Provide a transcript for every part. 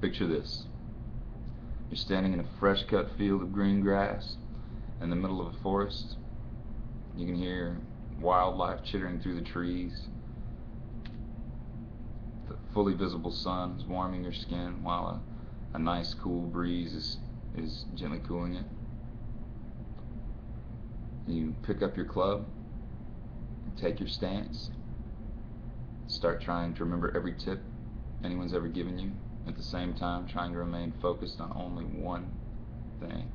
Picture this. You're standing in a fresh cut field of green grass in the middle of a forest. You can hear wildlife chittering through the trees. The fully visible sun is warming your skin while a nice cool breeze is gently cooling it. You pick up your club, take your stance, start trying to remember every tip anyone's ever given you, at the same time trying to remain focused on only one thing,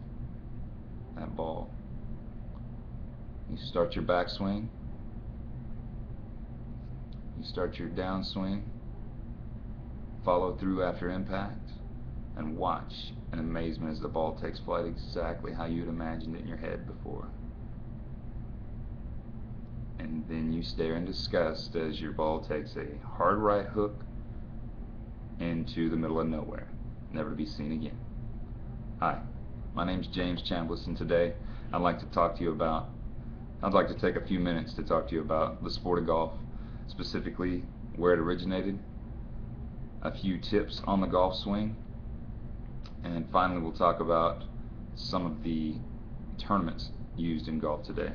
that ball. You start your backswing, you start your downswing, follow through after impact, and watch in amazement as the ball takes flight exactly how you'd imagined it in your head before. And then you stare in disgust as your ball takes a hard right hook into the middle of nowhere, never to be seen again. Hi, my name's James Chambless, and today I'd like to take a few minutes to talk to you about the sport of golf, specifically where it originated, a few tips on the golf swing, and finally we'll talk about some of the tournaments used in golf today.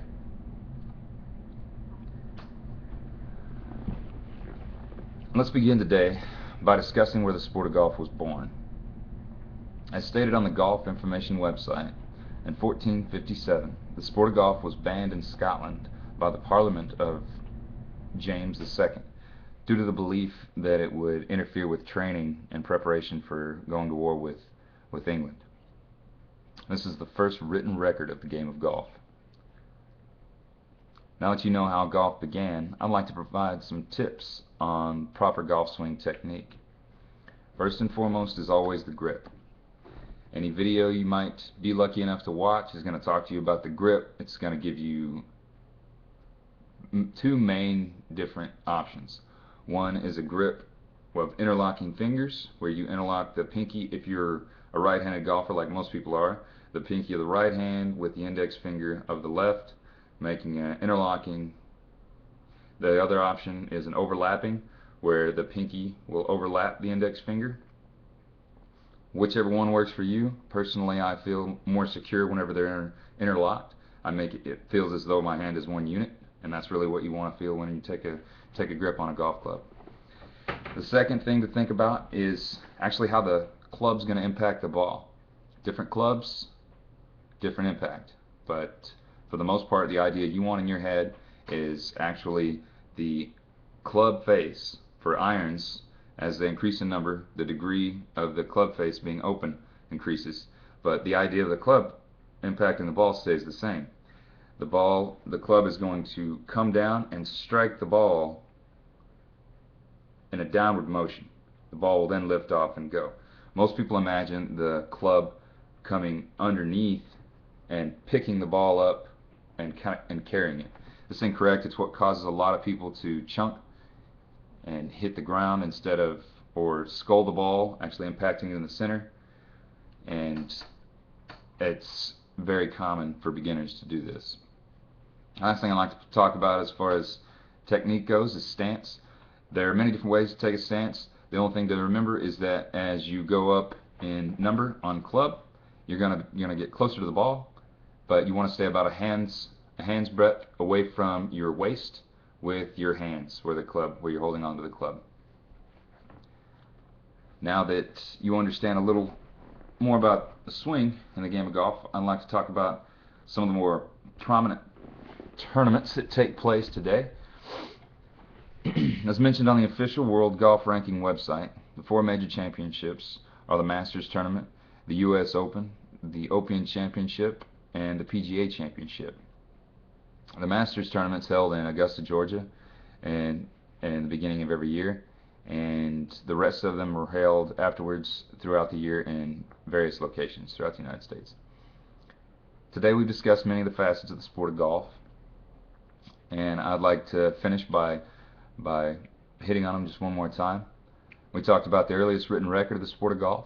Let's begin today by discussing where the sport of golf was born. As stated on the Golf Information website, in 1457, the sport of golf was banned in Scotland by the Parliament of James II due to the belief that it would interfere with training and preparation for going to war with England. This is the first written record of the game of golf. Now that you know how golf began, I'd like to provide some tips on proper golf swing technique. First and foremost is always the grip. Any video you might be lucky enough to watch is going to talk to you about the grip. It's going to give you two main different options. One is a grip of interlocking fingers, where you interlock the pinky, if you're a right-handed golfer like most people are, the pinky of the right hand with the index finger of the left, making an interlocking. The other option is an overlapping, where the pinky will overlap the index finger. Whichever one works for you. Personally, I feel more secure whenever they're interlocked. It feels as though my hand is one unit, and that's really what you want to feel when you take a grip on a golf club. The second thing to think about is actually how the club's going to impact the ball. Different clubs, different impact, but for the most part, the idea you want in your head is actually the club face. For irons, as they increase in number, the degree of the club face being open increases, but the idea of the club impacting the ball stays the same. The club is going to come down and strike the ball in a downward motion. The ball will then lift off and go. Most people imagine the club coming underneath and picking the ball up and carrying it. This is incorrect. It's what causes a lot of people to chunk and hit the ground or skull the ball, actually impacting it in the center. And it's very common for beginners to do this. Last thing I'd like to talk about as far as technique goes is stance. There are many different ways to take a stance. The only thing to remember is that as you go up in number on club, you're gonna get closer to the ball, but you want to stay about a hand's breadth away from your waist with your hands where you're holding onto the club. Now that you understand a little more about the swing in the game of golf, I'd like to talk about some of the more prominent tournaments that take place today. As mentioned on the official World Golf Ranking website, the four major championships are the Masters Tournament, the US Open, the Open Championship, and the PGA Championship. The Masters Tournament's held in Augusta, Georgia, in the beginning of every year, and the rest of them are held afterwards throughout the year in various locations throughout the United States. Today we've discussed many of the facets of the sport of golf, and I'd like to finish by hitting on them just one more time. We talked about the earliest written record of the sport of golf.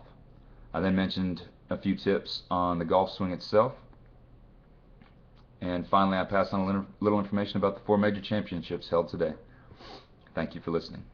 I then mentioned a few tips on the golf swing itself. And finally, I passed on a little information about the four major championships held today. Thank you for listening.